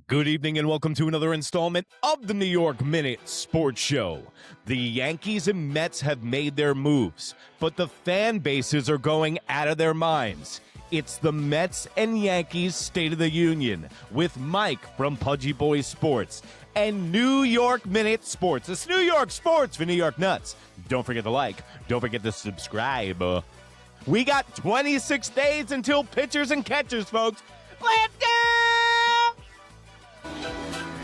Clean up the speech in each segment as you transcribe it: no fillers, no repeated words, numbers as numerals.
Good evening and welcome to another installment of the New York Minute Sports Show. The Yankees and Mets have made their moves, but the fan bases are going out of their minds. It's the Mets and Yankees State of the Union with Mike from Pudgy Boy Sports and New York Minute Sports. It's New York Sports for New York Nuts. Don't forget to like. Don't forget to subscribe. We got 26 days until pitchers and catchers, folks. Let's go!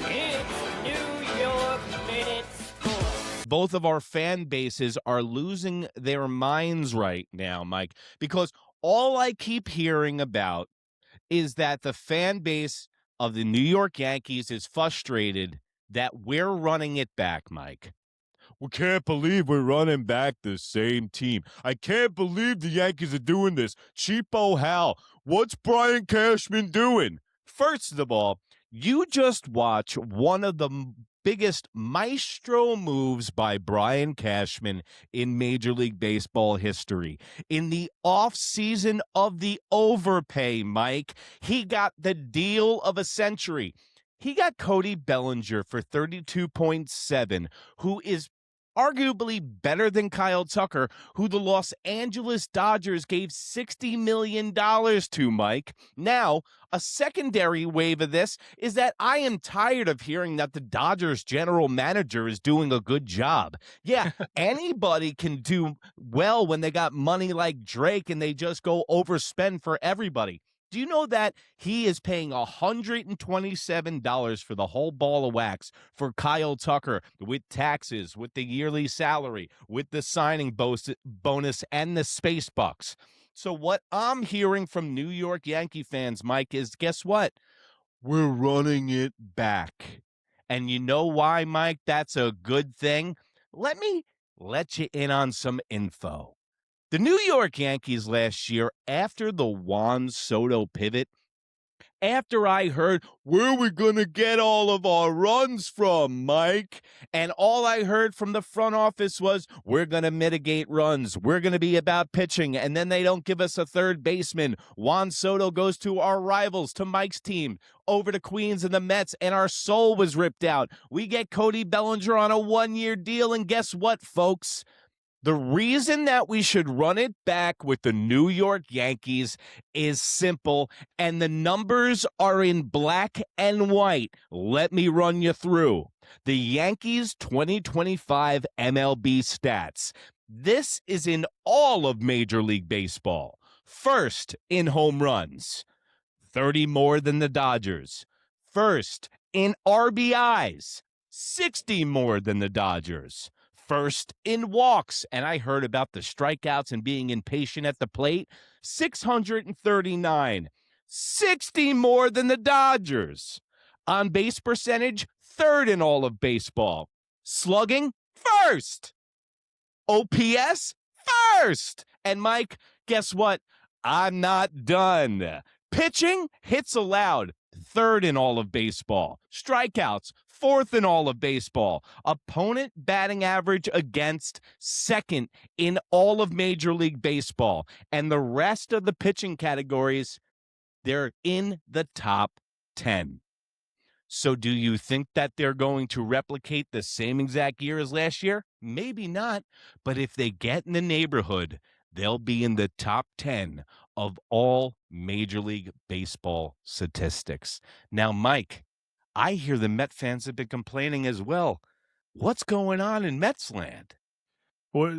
It's New York Minute Sports. Both of our fan bases are losing their minds right now, Mike, because all I keep hearing about is that the fan base of the New York Yankees is frustrated that we're running it back, Mike. We can't believe we're running back the same team. I can't believe the Yankees are doing this. Cheapo Hal, what's Brian Cashman doing? First of all, you just watch one of the biggest maestro moves by Brian Cashman in Major League Baseball history. In the offseason of the overpay, Mike, he got the deal of a century. He got Cody Bellinger for $32.7, who is arguably better than Kyle Tucker, who the Los Angeles Dodgers gave $60 million to, Mike. Now, a secondary wave of this is that I am tired of hearing that the Dodgers general manager is doing a good job. Yeah, anybody can do well when they got money like Drake and they just go overspend for everybody. Do you know that he is paying $127 for the whole ball of wax for Kyle Tucker with taxes, with the yearly salary, with the signing bonus, and the space bucks? So what I'm hearing from New York Yankee fans, Mike, is guess what? We're running it back. And you know why, Mike, that's a good thing? Let me let you in on some info. The New York Yankees last year, after the Juan Soto pivot, after I heard, where are we going to get all of our runs from, Mike? And all I heard from the front office was, we're going to mitigate runs. We're going to be about pitching. And then they don't give us a third baseman. Juan Soto goes to our rivals, to Mike's team, over to Queens and the Mets, and our soul was ripped out. We get Cody Bellinger on a one-year deal, and guess what, folks? The reason that we should run it back with the New York Yankees is simple, and the numbers are in black and white. Let me run you through. The Yankees 2025 MLB stats. This is in all of Major League Baseball. First in home runs, 30 more than the Dodgers. First in RBIs, 60 more than the Dodgers. First in walks, and I heard about the strikeouts and being impatient at the plate, 639, 60 more than the Dodgers. On base percentage, third in all of baseball. Slugging, first. OPS, first. And Mike, guess what? I'm not done. Pitching, hits allowed, third in all of baseball. Strikeouts, fourth in all of baseball. Opponent batting average against, second in all of Major League Baseball. And the rest of the pitching categories, they're in the top 10. So do you think that they're going to replicate the same exact year as last year? Maybe not. But if they get in the neighborhood, they'll be in the top 10 of all Major League Baseball statistics. Now, Mike, I hear the Met fans have been complaining as well. What's going on in Mets land? Well,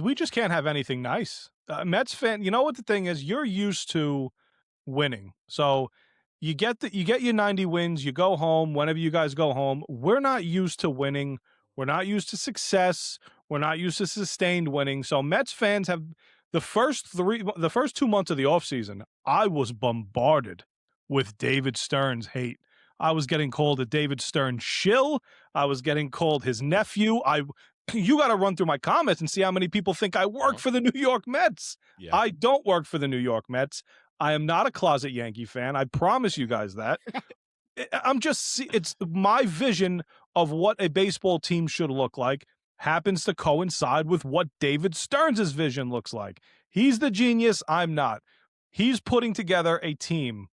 we just can't have anything nice. Mets fan, you know what the thing is? You're used to winning, so you get your 90 wins. You go home whenever you guys go home. We're not used to winning. We're not used to success. We're not used to sustained winning. So Mets fans have the first 2 months of the offseason, I was bombarded with David Stearns hate. I was getting called a David Stearns shill. I was getting called his nephew. You got to run through my comments and see how many people think I work for the New York Mets. Yeah. I don't work for the New York Mets. I am not a closet Yankee fan. I promise you guys that. It's my vision of what a baseball team should look like happens to coincide with what David Stearns' vision looks like. He's the genius. I'm not. He's putting together a team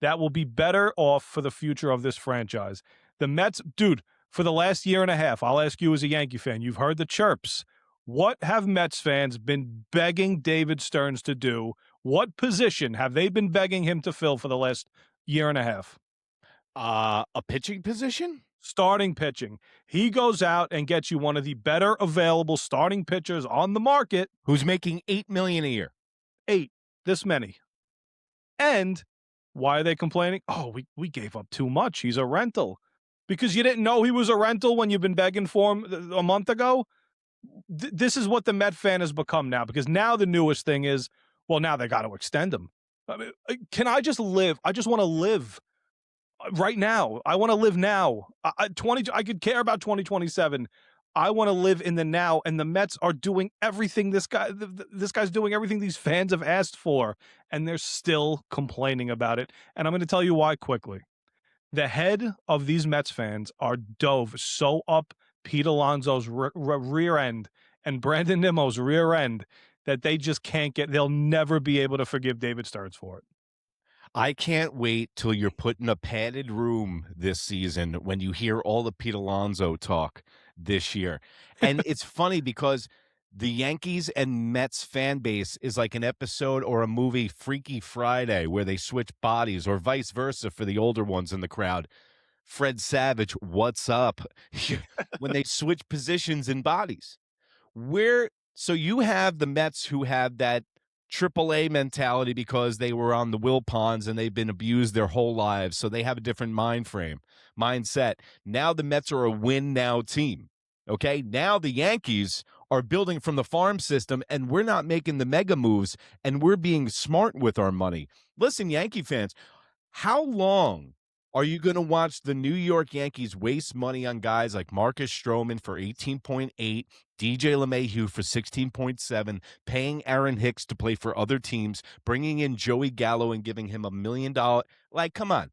that will be better off for the future of this franchise. The Mets, dude, for the last year and a half, I'll ask you as a Yankee fan, you've heard the chirps. What have Mets fans been begging David Stearns to do? What position have they been begging him to fill for the last year and a half? A pitching position? Starting pitching. He goes out and gets you one of the better available starting pitchers on the market. Who's making $8 million a year? 8, this many. And why are they complaining? Oh, we gave up too much. He's a rental. Because you didn't know he was a rental when you've been begging for him a month ago? This is what the Met fan has become now, because now the newest thing is, well, now they got to extend him. I mean, can I just live? I just want to live right now. I want to live now. I could care about 2027. I want to live in the now, and the Mets are doing everything this guy's doing everything these fans have asked for, and they're still complaining about it. And I'm going to tell you why quickly. The head of these Mets fans are dove so up Pete Alonso's rear end and Brandon Nimmo's rear end that they just can't they'll never be able to forgive David Stearns for it. I can't wait till you're put in a padded room this season when you hear all the Pete Alonso talk this year. And it's funny because the Yankees and Mets fan base is like an episode or a movie Freaky Friday where they switch bodies, or vice versa for the older ones in the crowd. Fred Savage, what's up? When they switch positions and bodies. So you have the Mets who have that AAA mentality because they were on the Wilpons and they've been abused their whole lives, so they have a different mindset. Now the Mets are a win now team. Okay, now the Yankees are building from the farm system, and we're not making the mega moves, and we're being smart with our money. Listen, Yankee fans, how long are you going to watch the New York Yankees waste money on guys like Marcus Stroman for 18.8, DJ LeMahieu for 16.7, paying Aaron Hicks to play for other teams, bringing in Joey Gallo and giving him $1 million? Like, come on.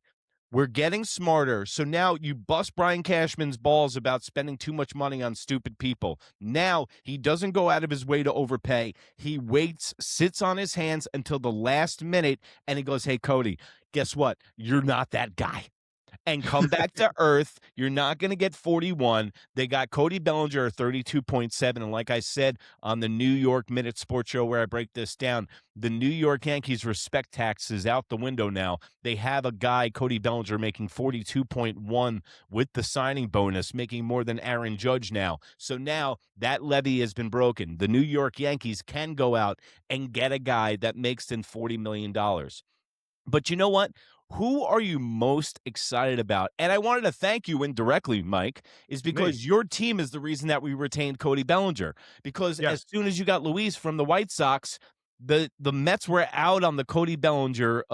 We're getting smarter. So now you bust Brian Cashman's balls about spending too much money on stupid people. Now he doesn't go out of his way to overpay. He waits, sits on his hands until the last minute, and he goes, hey, Cody, guess what? You're not that guy. And come back to earth. You're not going to get 41. They got Cody Bellinger at 32.7. And like I said on the New York Minute Sports Show where I break this down, the New York Yankees respect tax is out the window now. They have a guy, Cody Bellinger, making 42.1 with the signing bonus, making more than Aaron Judge now. So now that levy has been broken. The New York Yankees can go out and get a guy that makes than $40 million. But you know what? Who are you most excited about? And I wanted to thank you indirectly, Mike, is because your team is the reason that we retained Cody Bellinger. Because as soon as you got Luis from the White Sox, the Mets were out on the Cody Bellinger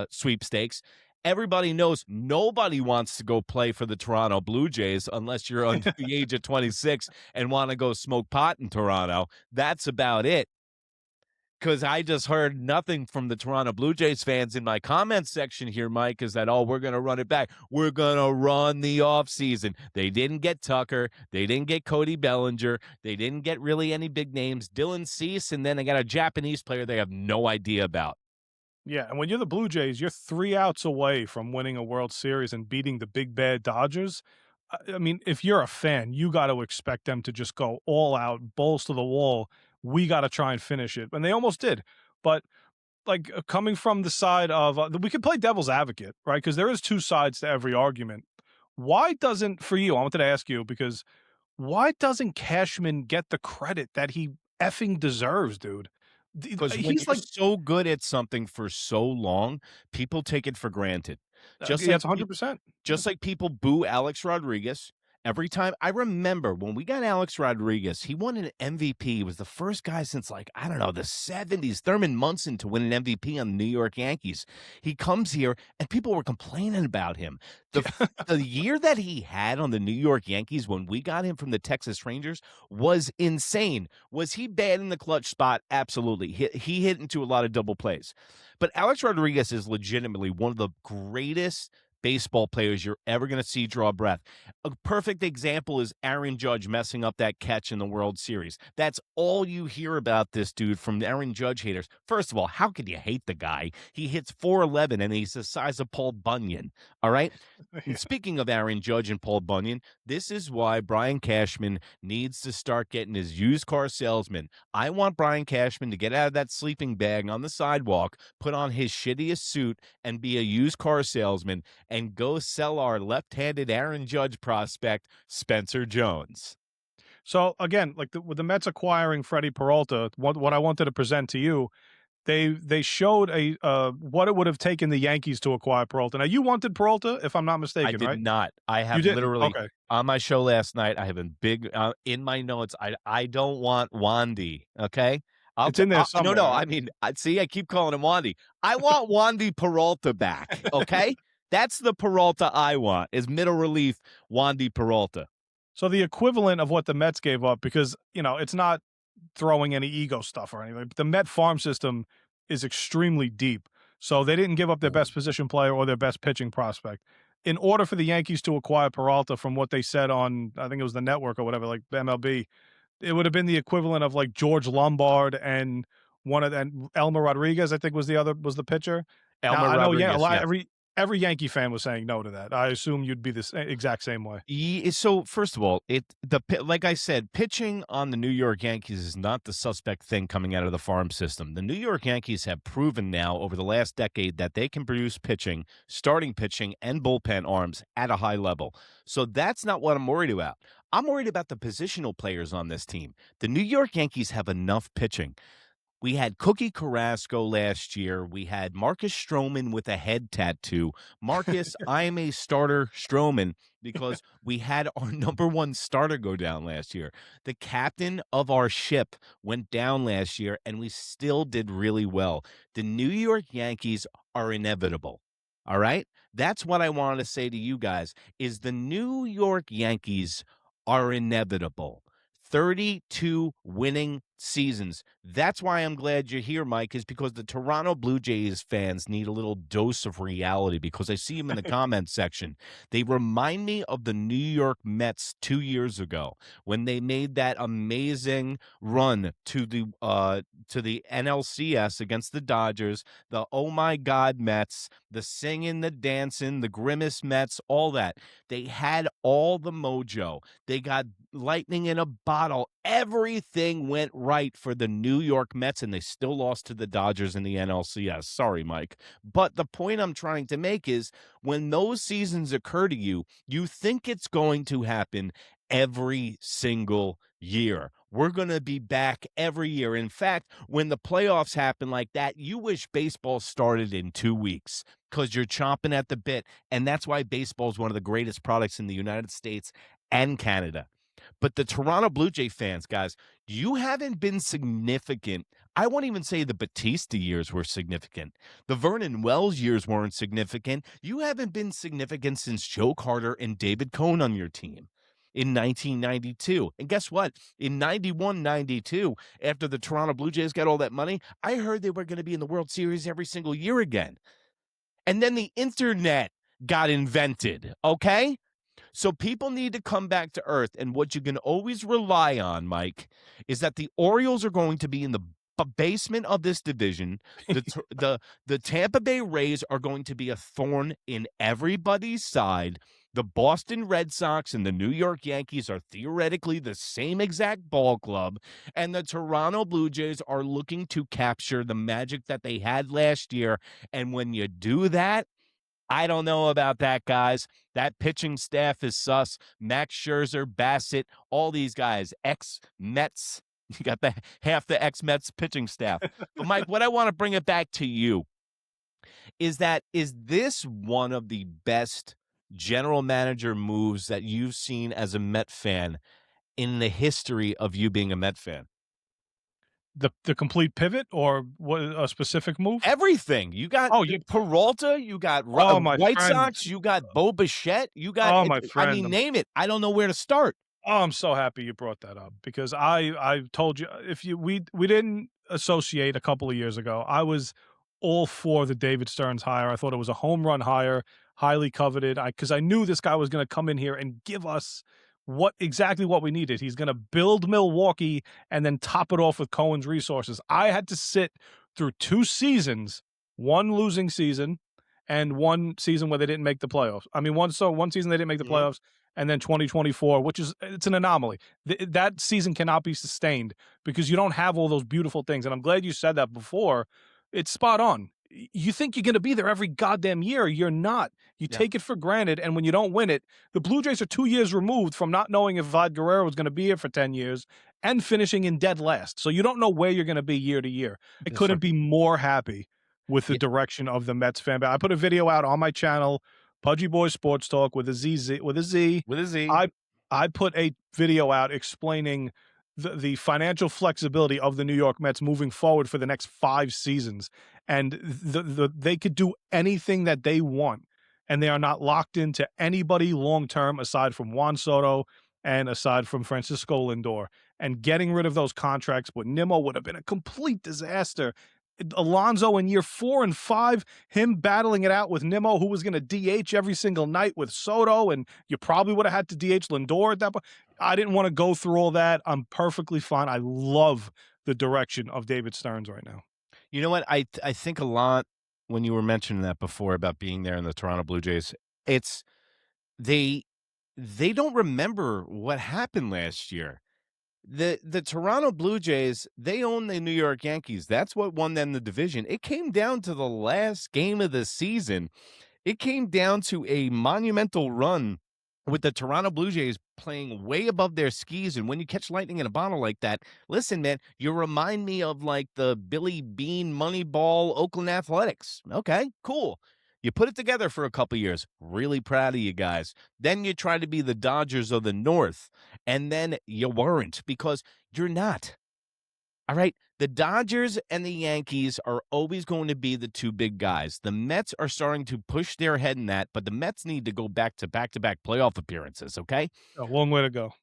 sweepstakes. Everybody knows nobody wants to go play for the Toronto Blue Jays unless you're under the age of 26 and want to go smoke pot in Toronto. That's about it. Because I just heard nothing from the Toronto Blue Jays fans in my comments section here, Mike, is that, oh, we're going to run it back. We're going to run the offseason. They didn't get Tucker. They didn't get Cody Bellinger. They didn't get really any big names. Dylan Cease, and then they got a Japanese player they have no idea about. Yeah, and when you're the Blue Jays, you're 3 outs away from winning a World Series and beating the big bad Dodgers. I mean, if you're a fan, you got to expect them to just go all out, balls to the wall. We got to try and finish it. And they almost did. But like coming from the side of we could play devil's advocate, right? Because there is 2 sides to every argument. Why doesn't, for you, I wanted to ask you, because why doesn't Cashman get the credit that he effing deserves, dude? Because when you're so good at something for so long, people take it for granted. Just like, that's 100%. Just like people boo Alex Rodriguez. Every time I remember when we got Alex Rodriguez, he won an MVP. He was the first guy since, like, I don't know, the 70s, Thurman Munson, to win an MVP on the New York Yankees. He comes here and people were complaining about him. The year that he had on the New York Yankees when we got him from the Texas Rangers was insane. Was he bad in the clutch spot? Absolutely. He hit into a lot of double plays. But Alex Rodriguez is legitimately one of the greatest baseball players you're ever going to see draw breath. A perfect example is Aaron Judge messing up that catch in the World Series. That's all you hear about this dude from Aaron Judge haters. First of all, how could you hate the guy? He hits 411 and he's the size of Paul Bunyan. All right. And speaking of Aaron Judge and Paul Bunyan, this is why Brian Cashman needs to start getting his used car salesman. I want Brian Cashman to get out of that sleeping bag on the sidewalk, put on his shittiest suit, and be a used car salesman and go sell our left-handed Aaron Judge prospect, Spencer Jones. So again, like with the Mets acquiring Freddie Peralta, what I wanted to present to you, they showed a what it would have taken the Yankees to acquire Peralta. Now you wanted Peralta, if I'm not I mistaken, did right? not. I You have didn't. literally Okay. on my show last night, I have a big in my notes. I don't want Wandy. Okay. It's in there No. somewhere. I mean, see, I keep calling him Wandy. I want Wandy Peralta back. Okay. That's the Peralta I want is middle relief Wandy Peralta. So the equivalent of what the Mets gave up, because it's not throwing any ego stuff or anything. But the Met farm system is extremely deep. So they didn't give up their best position player or their best pitching prospect. In order for the Yankees to acquire Peralta, from what they said on, I think it was the network or whatever, like the MLB, it would have been the equivalent of like George Lombard and Elmer Rodriguez, I think was the pitcher. Now Elmer I know, Rodriguez. Yes. every Yankee fan was saying no to that. I assume you'd be the exact same way. So first of all, like I said, pitching on the New York Yankees is not the suspect thing coming out of the farm system. The New York Yankees have proven now over the last decade that they can produce pitching, starting pitching, and bullpen arms at a high level. So that's not what I'm worried about. I'm worried about the positional players on this team. The New York Yankees have enough pitching. We had Cookie Carrasco last year. We had Marcus Stroman with a head tattoo. Marcus, I am a starter Stroman because we had our number one starter go down last year. The captain of our ship went down last year, and we still did really well. The New York Yankees are inevitable. All right? That's what I wanted to say to you guys, is the New York Yankees are inevitable. 32 winning seasons. That's why I'm glad you're here, Mike, is because the Toronto Blue Jays fans need a little dose of reality because I see them in the comments section. They remind me of the New York Mets 2 years ago when they made that amazing run to the NLCS against the Dodgers, the oh my God Mets, the singing, the dancing, the grimace Mets, all that. They had all the mojo. They got lightning in a bottle. Everything went right for the New York Mets, and they still lost to the Dodgers in the NLCS. Sorry, Mike. But the point I'm trying to make is when those seasons occur to you, you think it's going to happen every single year. We're going to be back every year. In fact, when the playoffs happen like that, you wish baseball started in 2 weeks because you're chomping at the bit. And that's why baseball is one of the greatest products in the United States and Canada. But the Toronto Blue Jay fans, guys, you haven't been significant. I won't even say the Batista years were significant. The Vernon Wells years weren't significant. You haven't been significant since Joe Carter and David Cohn on your team in 1992. And guess what? In 91-92, after the Toronto Blue Jays got all that money, I heard they were going to be in the World Series every single year again. And then the internet got invented, okay? So people need to come back to earth, and what you can always rely on, Mike, is that the Orioles are going to be in the basement of this division. The Tampa Bay Rays are going to be a thorn in everybody's side. The Boston Red Sox and the New York Yankees are theoretically the same exact ball club, and the Toronto Blue Jays are looking to capture the magic that they had last year. And when you do that, I don't know about that, guys. That pitching staff is sus. Max Scherzer, Bassett, all these guys, ex-Mets. You got half the ex-Mets pitching staff. But, Mike, what I want to bring it back to you is this one of the best general manager moves that you've seen as a Met fan in the history of you being a Met fan? The complete pivot or what, a specific move? Everything. You got Peralta, you got my White friend. Sox, you got Bo Bichette, you got my friend. I mean, name it. I don't know where to start. Oh, I'm so happy you brought that up because I told you we didn't associate a couple of years ago. I was all for the David Stearns hire. I thought it was a home run hire. highly coveted. Because I knew this guy was going to come in here and give us exactly what we needed. He's going to build Milwaukee and then top it off with Cohen's resources. I had to sit through 2 seasons, one losing season and one season where they didn't make the playoffs. I mean, one season they didn't make the playoffs, and then 2024, it's an anomaly. That season cannot be sustained because you don't have all those beautiful things. And I'm glad you said that before. It's spot on. You think you're going to be there every goddamn year. You're not. You take it for granted, and when you don't win it, the Blue Jays are 2 years removed from not knowing if Vlad Guerrero was going to be here for 10 years and finishing in dead last. So you don't know where you're going to be year to year. I couldn't be more happy with the direction of the Mets fan base. I put a video out on my channel, Pudgy Boy Sports Talk with a Z. I put a video out explaining the financial flexibility of the New York Mets moving forward for the next 5 seasons. And they could do anything that they want, and they are not locked into anybody long-term aside from Juan Soto and aside from Francisco Lindor. And getting rid of those contracts with Nimmo would have been a complete disaster. Alonso in year 4 and 5, him battling it out with Nimmo, who was going to DH every single night with Soto, and you probably would have had to DH Lindor at that point. I didn't want to go through all that. I'm perfectly fine. I love the direction of David Stearns right now. You know what? I think a lot when you were mentioning that before about being there in the Toronto Blue Jays. It's they don't remember what happened last year. The Toronto Blue Jays, they own the New York Yankees. That's what won them the division. It came down to the last game of the season. It came down to a monumental run with the Toronto Blue Jays playing way above their skis. And when you catch lightning in a bottle like that, listen, man, you remind me of like the Billy Bean Moneyball Oakland Athletics. Okay, cool. You put it together for a couple years. Really proud of you guys. Then you try to be the Dodgers of the North, and then you weren't because you're not. All right? The Dodgers and the Yankees are always going to be the 2 big guys. The Mets are starting to push their head in that, but the Mets need to go back to back-to-back playoff appearances, okay? A long way to go.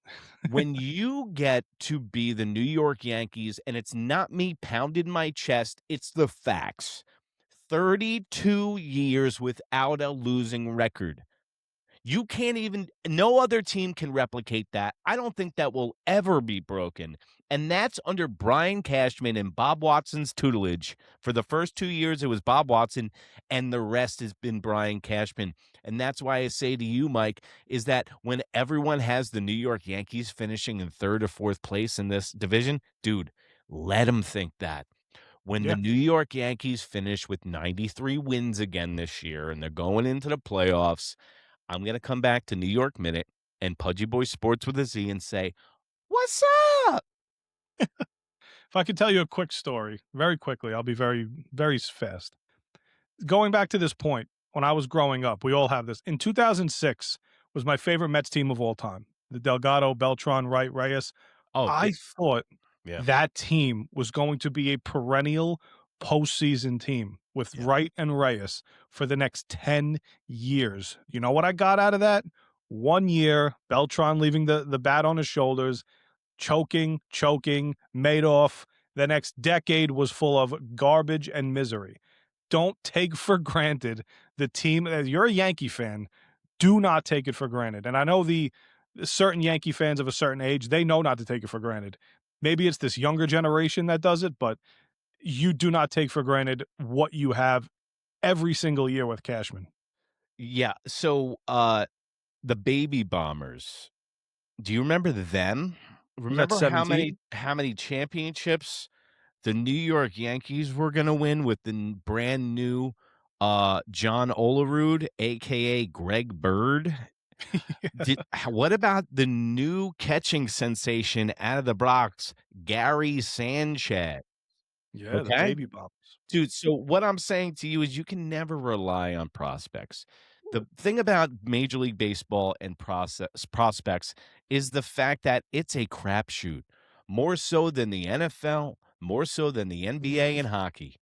When you get to be the New York Yankees, and it's not me pounding my chest, it's the facts. 32 years without a losing record. You can't even, no other team can replicate that. I don't think that will ever be broken. And that's under Brian Cashman and Bob Watson's tutelage. For the first 2 years, it was Bob Watson, and the rest has been Brian Cashman. And that's why I say to you, Mike, is that when everyone has the New York Yankees finishing in 3rd or 4th place in this division, dude, let them think that. When the New York Yankees finish with 93 wins again this year and they're going into the playoffs, I'm going to come back to New York Minute and Pudgy Boy Sports with a Z and say, what's up? If I could tell you a quick story, very quickly, I'll be very, very fast. Going back to this point, when I was growing up, we all have this. In 2006 was my favorite Mets team of all time. The Delgado, Beltran, Wright, Reyes. I thought that team was going to be a perennial postseason team with Wright and Reyes for the next 10 years. You know what I got out of that? 1 year, Beltran leaving the bat on his shoulders, choking, Madoff. The next decade was full of garbage and misery. Don't take for granted the team. You're a Yankee fan. Do not take it for granted. And I know the certain Yankee fans of a certain age, they know not to take it for granted. Maybe it's this younger generation that does it, but you do not take for granted what you have every single year with Cashman. Yeah. So the Baby Bombers, do you remember them? Remember how many championships the New York Yankees were going to win with the brand new John Olerud, a.k.a. Greg Bird? What about the new catching sensation out of the Bronx, Gary Sanchez? Yeah, the Baby Bombers. Dude, so what I'm saying to you is you can never rely on prospects. The thing about Major League Baseball and prospects is the fact that it's a crapshoot, more so than the NFL, more so than the NBA and hockey.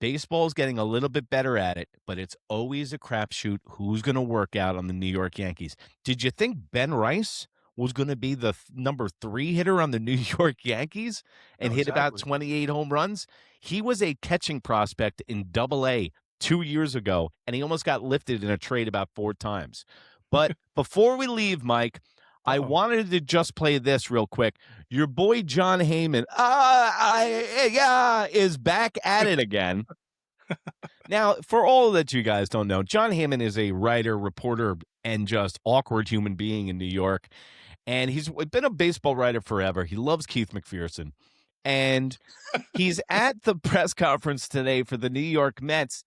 Baseball is getting a little bit better at it, but it's always a crapshoot who's going to work out on the New York Yankees. Did you think Ben Rice was going to be the number 3 hitter on the New York Yankees and hit about 28 home runs? He was a catching prospect in Double-A 2 years ago, and he almost got lifted in a trade about 4 times. But before we leave, Mike, I wanted to just play this real quick. Your boy John Heyman is back at it again. Now, for all that you guys don't know, John Heyman is a writer, reporter, and just awkward human being in New York. And he's been a baseball writer forever. He loves Keith McPherson. And he's at the press conference today for the New York Mets.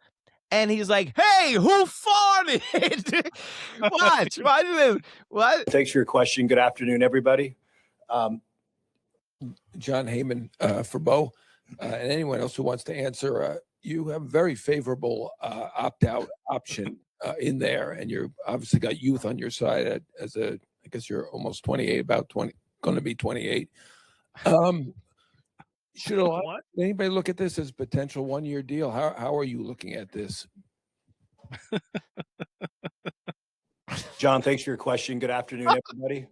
And he's like, hey, who farted? What? Thanks for your question. Good afternoon, everybody. John Heyman for Bo, and anyone else who wants to answer, you have a very favorable opt-out option in there, and you're obviously got youth on your side I guess you're almost 28, going to be 28. Should anybody look at this as potential one-year deal? How are you looking at this? John, thanks for your question. Good afternoon, everybody.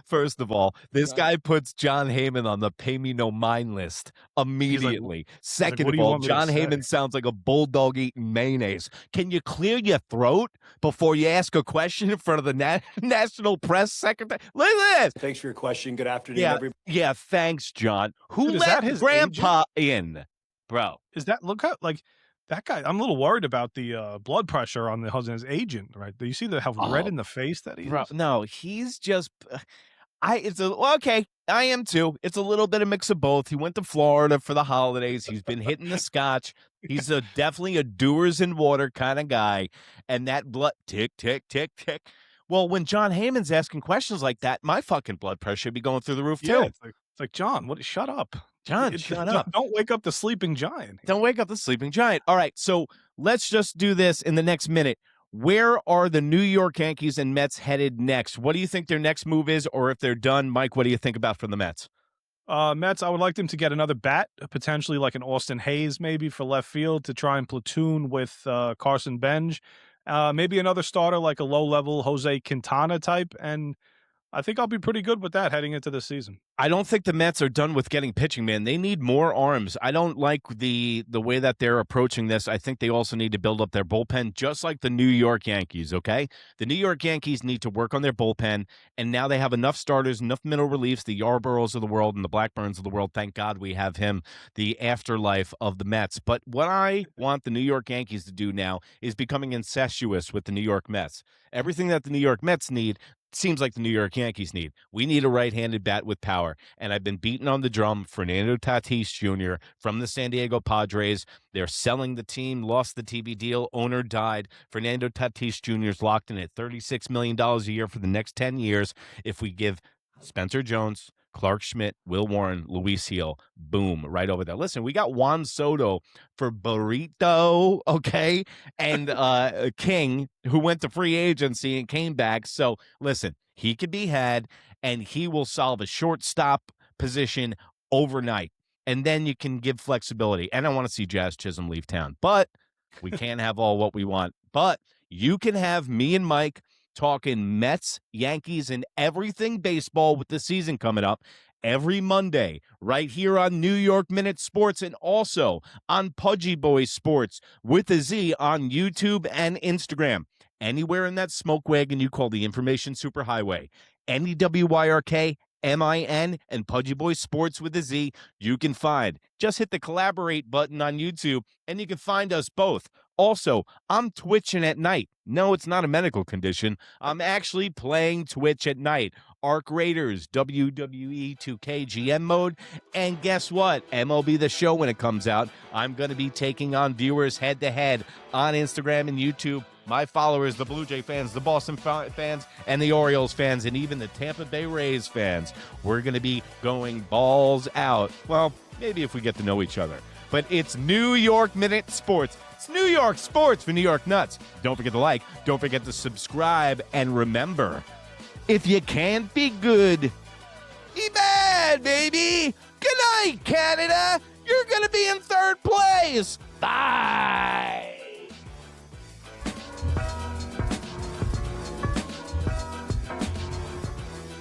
First of all, this guy puts John Heyman on the pay me no mind list immediately. Second of all, John Heyman sounds like a bulldog eating mayonnaise. Can you clear your throat before you ask a question in front of the national press secretary? Look at this. Thanks for your question. Good afternoon, everybody. Yeah, thanks, John. Who let his grandpa in, bro? Is that that guy? I'm a little worried about the blood pressure on his agent. Right? Do you see how red in the face that he is? No, he's just. Okay. I am too. It's a little bit of mix of both. He went to Florida for the holidays. He's been hitting the scotch. He's definitely a doers in water kind of guy. And that blood tick, tick, tick, tick. Well, when John Heyman's asking questions like that, my fucking blood pressure should be going through the roof too. It's like John, shut up. John, shut up. Don't wake up the sleeping giant. Don't wake up the sleeping giant. All right, so let's just do this in the next minute. Where are the New York Yankees and Mets headed next? What do you think their next move is, or if they're done, Mike, what do you think about from the Mets? Mets, I would like them to get another bat, potentially like an Austin Hayes maybe for left field to try and platoon with Carson Benj. Maybe another starter like a low-level Jose Quintana type, and I think I'll be pretty good with that heading into the season. I don't think the Mets are done with getting pitching, man. They need more arms. I don't like the way that they're approaching this. I think they also need to build up their bullpen, just like the New York Yankees, okay? The New York Yankees need to work on their bullpen, and now they have enough starters, enough middle reliefs, the Yarboroughs of the world and the Blackburns of the world. Thank God we have him, the afterlife of the Mets. But what I want the New York Yankees to do now is becoming incestuous with the New York Mets. Everything that the New York Mets need seems like the New York Yankees need. We need a right-handed bat with power, and I've been beating on the drum. Fernando Tatis Jr. from the San Diego Padres. They're selling the team, lost the TV deal, owner died. Fernando Tatis Jr. is locked in at $36 million a year for the next 10 years. If we give Spencer Jones, Clark Schmidt, Will Warren, Luis Heel, boom, right over there. Listen, we got Juan Soto for Burrito, okay, and King, who went to free agency and came back. So, listen, he could be had, and he will solve a shortstop position overnight. And then you can give flexibility. And I want to see Jazz Chisholm leave town. But we can't have all what we want. But you can have me and Mike talking Mets, Yankees, and everything baseball with the season coming up every Monday right here on New York Minute Sports and also on Pudgy Boy Sports with a Z on YouTube and Instagram. Anywhere in that smoke wagon you call the information superhighway. NEWYRK, MIN, and Pudgy Boy Sports with a Z, you can find. Just hit the collaborate button on YouTube, and you can find us both. Also, I'm twitching at night. No, it's not a medical condition. I'm actually playing Twitch at night. Arc Raiders, WWE 2K GM mode. And guess what? MLB The Show, when it comes out, I'm going to be taking on viewers head-to-head on Instagram and YouTube. My followers, the Blue Jay fans, the Boston fans, and the Orioles fans, and even the Tampa Bay Rays fans. We're going to be going balls out. Well, maybe if we get to know each other. But it's New York Minute Sports. It's New York Sports for New York Nuts. Don't forget to like. Don't forget to subscribe. And remember, if you can't be good, be bad, baby. Good night, Canada. You're going to be in third place. Bye.